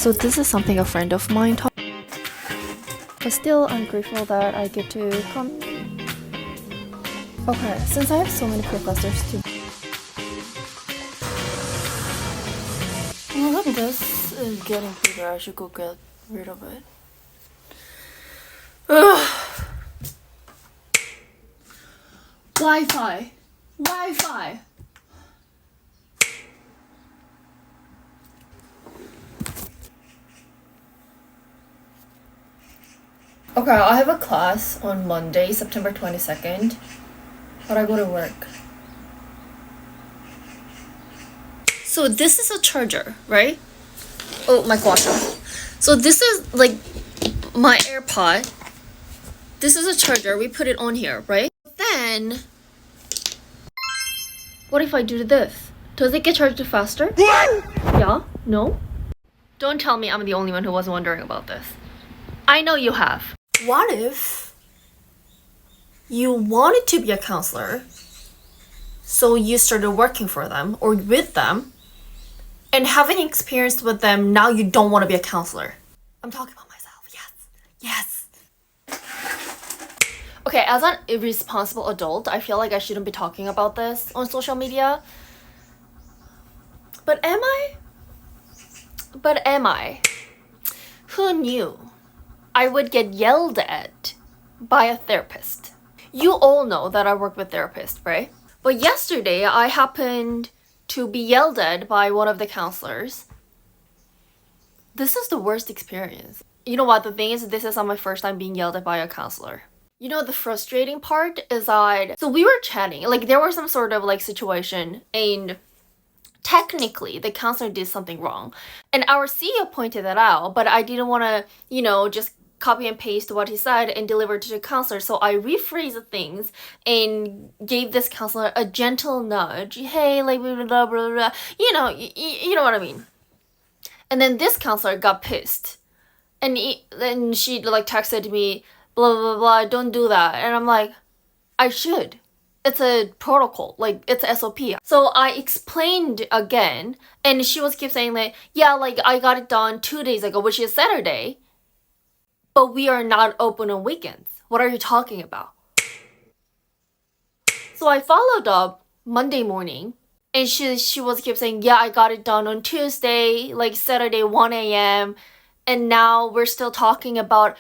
So this is something a friend of mine taught. But still, I'm grateful that I get to come. Okay, since I have so many professors to... Look, this is getting bigger. I should go get rid of it. Ugh. Wi-Fi. Wi-Fi. Okay, I have a class on Monday, September 22nd, but I go to work. So this is a charger, right? Oh my gosh. So this is like my AirPod. This is a charger. We put it on here, right? Then, what if I do this? Does it get charged faster? Yeah? No? Don't tell me I'm the only one who was wondering about this. I know you have. What if you wanted to be a counselor, so you started working for them or with them, and having experience with them, now you don't want to be a counselor? I'm talking about myself. Yes. Okay, as an irresponsible adult, I feel like I shouldn't be talking about this on social media. But am I? Who knew I would get yelled at by a therapist? You all know that I work with therapists, right? But yesterday, I happened to be yelled at by one of the counselors. This is the worst experience. You know what? The thing is, this is not my first time being yelled at by a counselor. You know, the frustrating part is that, so we were chatting, like there was some sort of like situation, and technically the counselor did something wrong. And our CEO pointed that out, but I didn't want to, just copy and paste what he said and deliver to the counselor. So I rephrased things and gave this counselor a gentle nudge. Hey, like blah, blah, blah, blah. You know what I mean. And then this counselor got pissed. And then she like texted me, blah, blah, blah, don't do that. And I'm like, I should. It's a protocol, like it's SOP. So I explained again, and she was keep saying like, yeah, like I got it done 2 days ago, which is Saturday. But we are not open on weekends. What are you talking about? So I followed up Monday morning, and she was keep saying, yeah, I got it done on Tuesday, like Saturday 1 a.m. And now we're still talking about,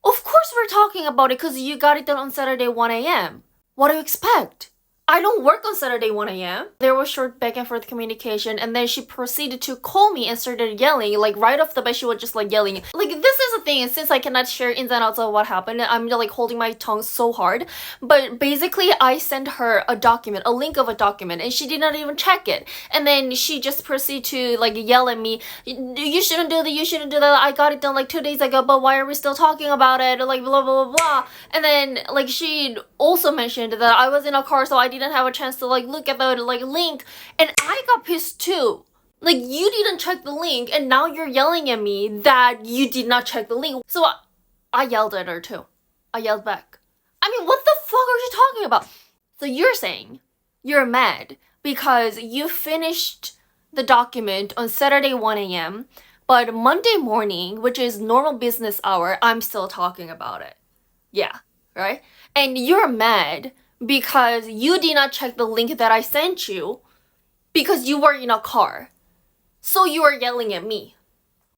of course we're talking about it because you got it done on Saturday 1 a.m. What do you expect? I don't work on Saturday 1 a.m. There was short back and forth communication, and then she proceeded to call me and started yelling. Like right off the bat, she was just like yelling. Like this is the thing, since I cannot share ins and outs of what happened, I'm like holding my tongue so hard. But basically, I sent her a document, a link of a document, and she did not even check it. And then she just proceeded to like yell at me. You shouldn't do that, you shouldn't do that. I got it done like 2 days ago, but why are we still talking about it? Like blah, blah, blah, blah. And then like she also mentioned that I was in a car, so I didn't have a chance to like look at the like link, and I got pissed too. Like you didn't check the link, and now you're yelling at me that you did not check the link. So I yelled at her too. I yelled back. I mean, what the fuck are you talking about? So you're saying you're mad because you finished the document on Saturday 1 a.m. but Monday morning, which is normal business hour, I'm still talking about it. Yeah, right? And you're mad because you did not check the link that I sent you because you were in a car. So you were yelling at me.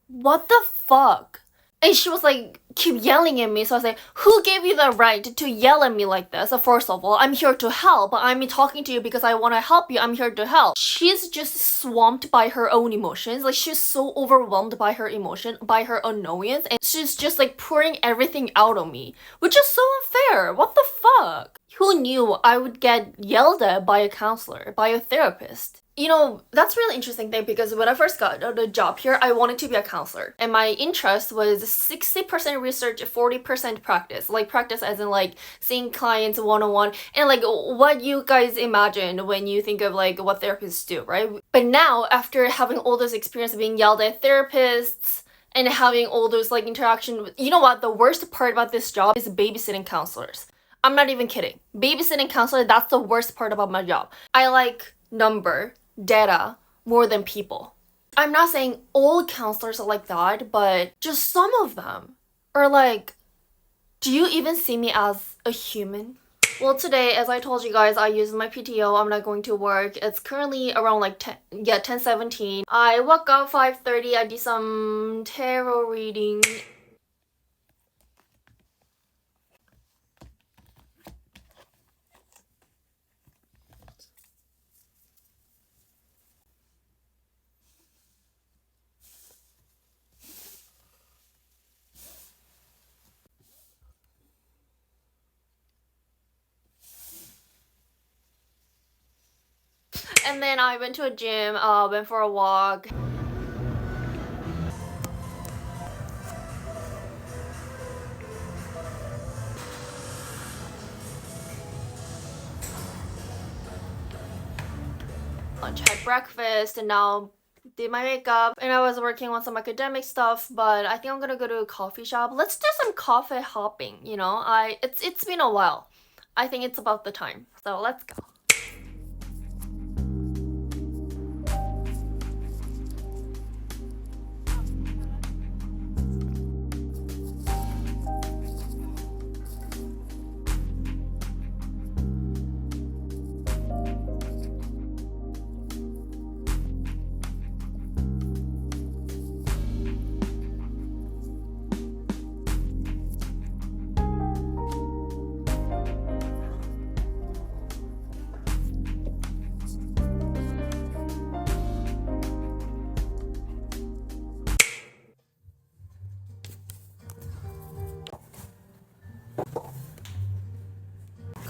What the fuck? And she was like, keep yelling at me. So I was like, who gave you the right to yell at me like this? So first of all, I'm here to help. I'm talking to you because I want to help you. I'm here to help. She's just swamped by her own emotions. Like she's so overwhelmed by her emotion, by her annoyance. And she's just like pouring everything out on me, which is so unfair. What the fuck? Who knew I would get yelled at by a counselor, by a therapist? You know, that's a really interesting thing because when I first got the job here, I wanted to be a counselor. And my interest was 60% research, 40% practice. Like practice as in like seeing clients one-on-one and like what you guys imagine when you think of like what therapists do, right? But now after having all this experience of being yelled at therapists and having all those like interaction with, you know what? The worst part about this job is babysitting counselors. I'm not even kidding. Babysitting counselor, that's the worst part about my job. I like data more than people. I'm not saying all counselors are like that, but just some of them are like, do you even see me as a human? Well, today, as I told you guys, I used my PTO. I'm not going to work. It's currently around like 10:17. I woke up 5:30. I did some tarot reading. And then I went to a gym, went for a walk. Lunch, had breakfast, and now did my makeup. And I was working on some academic stuff, but I think I'm gonna go to a coffee shop. Let's do some coffee hopping, you know? It's been a while. I think it's about the time. So let's go.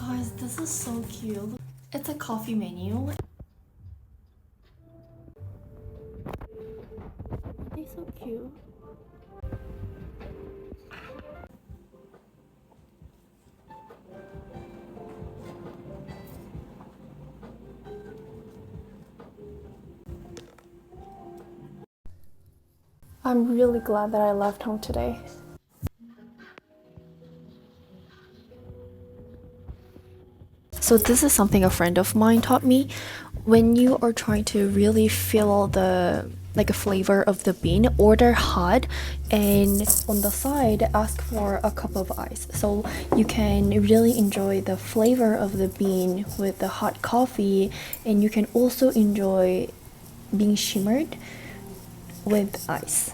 Guys, this is so cute. It's a coffee menu. They're so cute. I'm really glad that I left home today. So this is something a friend of mine taught me. When you are trying to really feel the like a flavor of the bean, order hot, and on the side ask for a cup of ice, so you can really enjoy the flavor of the bean with the hot coffee, and you can also enjoy being shimmered with ice.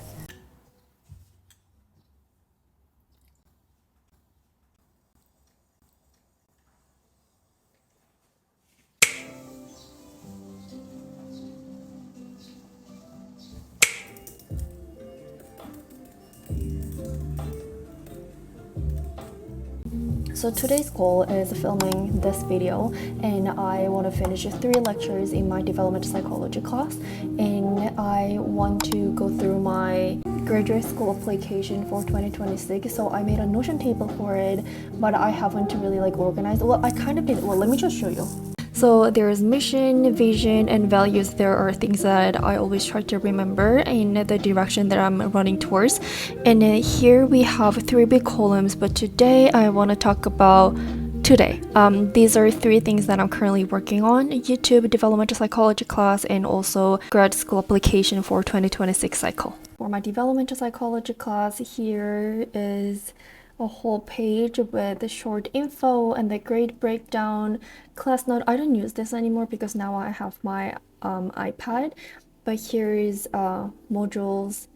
So today's goal is filming this video, and I want to finish 3 lectures in my developmental psychology class, and I want to go through my graduate school application for 2026. So I made a Notion table for it, but I haven't really like organized. Well, I kind of did. Well, let me just show you. So there's mission, vision, and values. There are things that I always try to remember in the direction that I'm running towards. And here we have 3 big columns, but today I want to talk about today. These are 3 things that I'm currently working on: YouTube, developmental psychology class, and also grad school application for 2026 cycle. For my developmental psychology class, here is a whole page with the short info and the grade breakdown, class note. I don't use this anymore because now I have my iPad, but here is modules,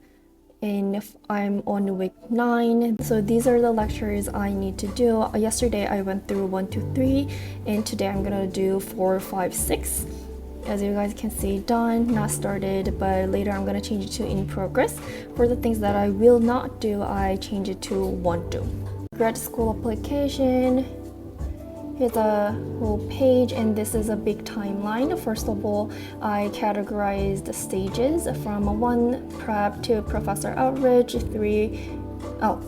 and if I'm on week 9. So these are the lectures I need to do. Yesterday I went through 1, 2, 3, and today I'm gonna do 4, 5, 6. As you guys can see, done, not started, but later I'm gonna change it to in progress. For the things that I will not do, I change it to want to. Grad school application. Here's a whole page, and this is a big timeline. First of all, I categorized the stages from 1 prep to professor outreach, 3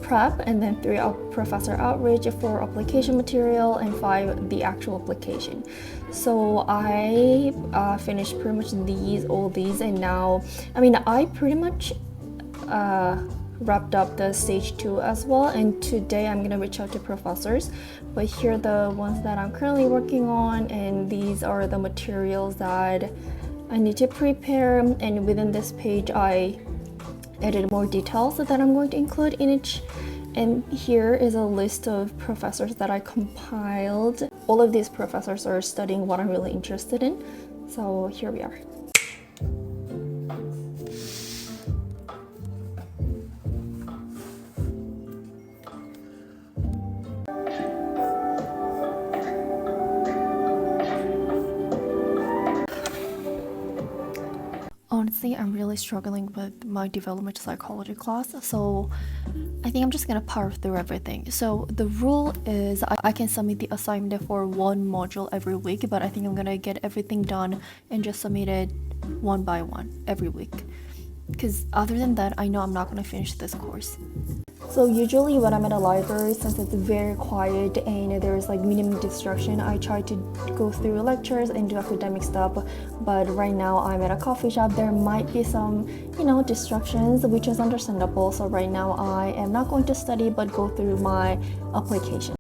prep, and then 3 professor outreach, 4 application material, and 5 the actual application. So I finished pretty much all these, and now I pretty much wrapped up the stage 2 as well, and today I'm gonna reach out to professors. But here are the ones that I'm currently working on, and these are the materials that I need to prepare, and within this page I added more details that I'm going to include in each. And here is a list of professors that I compiled. All of these professors are studying what I'm really interested in. So here we are. Honestly, I'm really struggling with my development psychology class, so I think I'm just gonna power through everything. So the rule is I can submit the assignment for one module every week, but I think I'm gonna get everything done and just submit it one by one every week. Because other than that, I know I'm not gonna finish this course. So usually when I'm at a library, since it's very quiet and there's like minimum distraction, I try to go through lectures and do academic stuff. But right now I'm at a coffee shop. There might be some, distractions, which is understandable. So right now I am not going to study, but go through my application.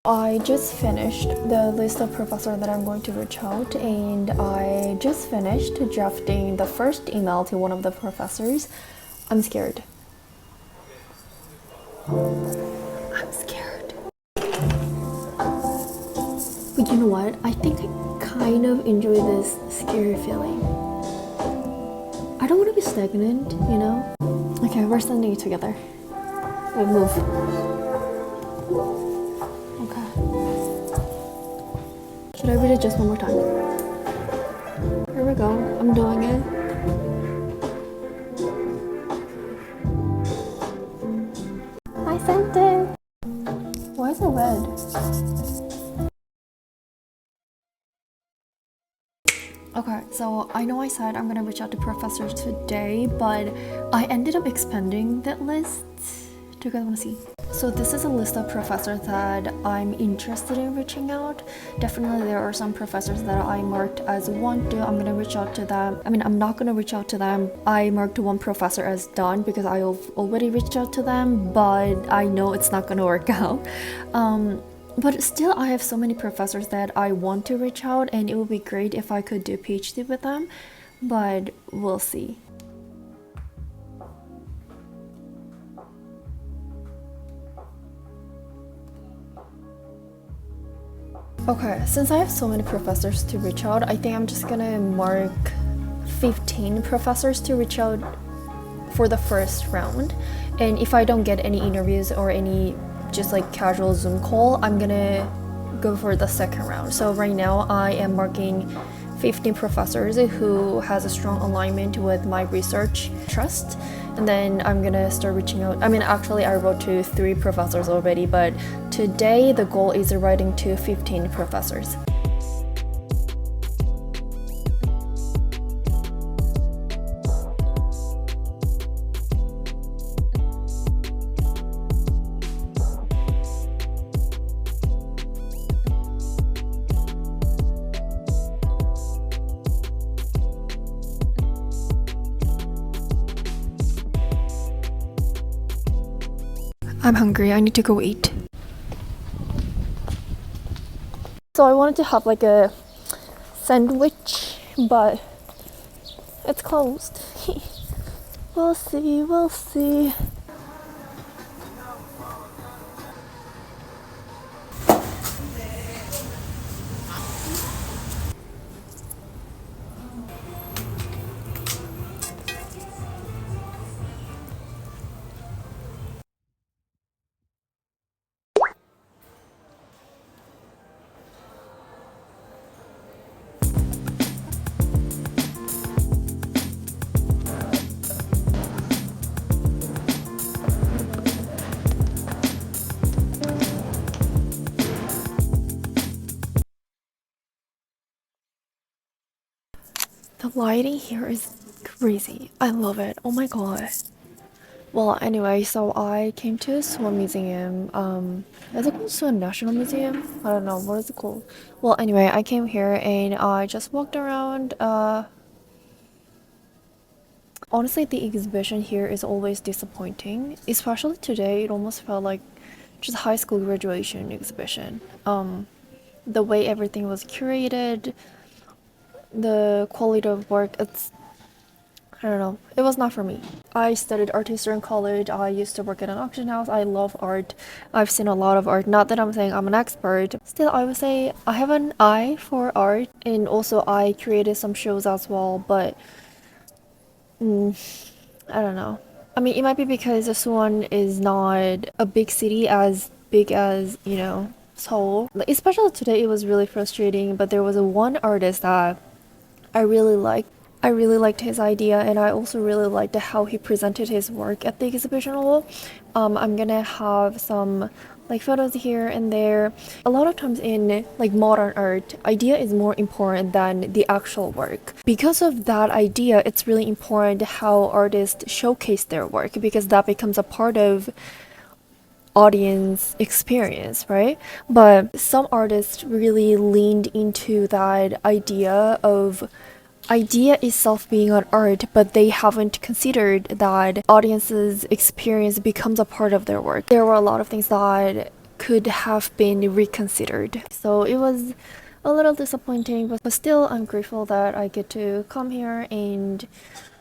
I just finished the list of professors that I'm going to reach out, and I just finished drafting the first email to one of the professors. I'm scared. I'm scared. But you know what? I think I kind of enjoy this scary feeling. I don't want to be stagnant, Okay, we're sending it together. We move. Okay. Should I read it just one more time? Here we go. I'm doing it. I sent it. Why is it red? Okay, so I know I said I'm gonna reach out to professors today, but I ended up expanding that list. Do you guys want to see? So this is a list of professors that I'm interested in reaching out. Definitely there are some professors that I marked as want to. I'm gonna reach out to them. I'm not gonna reach out to them. I marked one professor as done because I've already reached out to them, but I know it's not gonna work out. But still, I have so many professors that I want to reach out, and it would be great if I could do a PhD with them, but we'll see. Okay, since I have so many professors to reach out, I think I'm just gonna mark 15 professors to reach out for the first round. And if I don't get any interviews or any just like casual Zoom call, I'm gonna go for the second round. So right now I am marking 15 professors who has a strong alignment with my research trust, and then I'm gonna start reaching out. Actually I wrote to 3 professors already, but today the goal is writing to 15 professors. I'm hungry, I need to go eat. So I wanted to have like a sandwich, but it's closed. We'll see. The lighting here is crazy. I love it. Oh my god. Well, anyway, so I came to a swan museum. Is it called Swan National Museum? I don't know. What is it called? Well, anyway, I came here and I just walked around. Honestly, the exhibition here is always disappointing. Especially today, it almost felt like just high school graduation exhibition. the way everything was curated, the quality of work, I don't know, it was not for me. I studied art history in college. I used to work at an auction house. I love art. I've seen a lot of art. Not that I'm saying I'm an expert. Still, I would say I have an eye for art, and also I created some shows as well, but I don't know. I mean, it might be because Suwon is not a big city as big as, Seoul. Like, especially today, it was really frustrating, but there was a one artist that I really liked. I really liked his idea, and I also really liked how he presented his work at the exhibition hall. I'm gonna have some like photos here and there. A lot of times in like modern art, idea is more important than the actual work. Because of that idea, it's really important how artists showcase their work because that becomes a part of audience experience, right? But some artists really leaned into that idea itself being an art, but they haven't considered that audience's experience becomes a part of their work. There were a lot of things that could have been reconsidered. So it was a little disappointing, but still I'm grateful that I get to come here and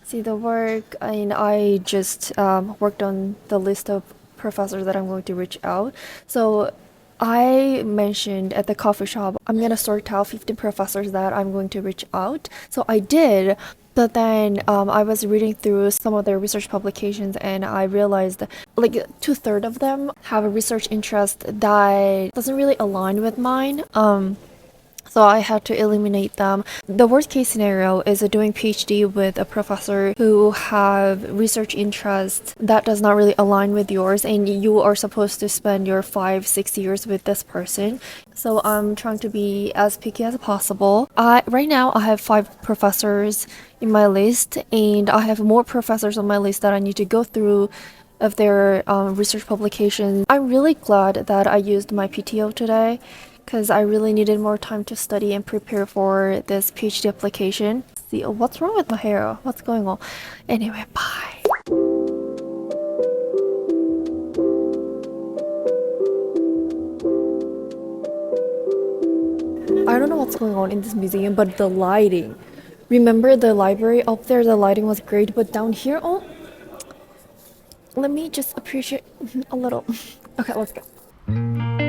see the work. And I just worked on the list of professors that I'm going to reach out. So I mentioned at the coffee shop, I'm gonna sort out 15 professors that I'm going to reach out. So I did, but then I was reading through some of their research publications and I realized like two-thirds of them have a research interest that doesn't really align with mine. So I had to eliminate them. The worst case scenario is doing PhD with a professor who have research interests that does not really align with yours, and you are supposed to spend your 5-6 years with this person. So I'm trying to be as picky as possible. Right now I have 5 professors in my list, and I have more professors on my list that I need to go through of their research publications. I'm really glad that I used my PTO today because I really needed more time to study and prepare for this PhD application. See, what's wrong with my hair? What's going on? Anyway, bye. I don't know what's going on in this museum, but the lighting. Remember the library up there, the lighting was great, but down here, oh, let me just appreciate a little. Okay, let's go.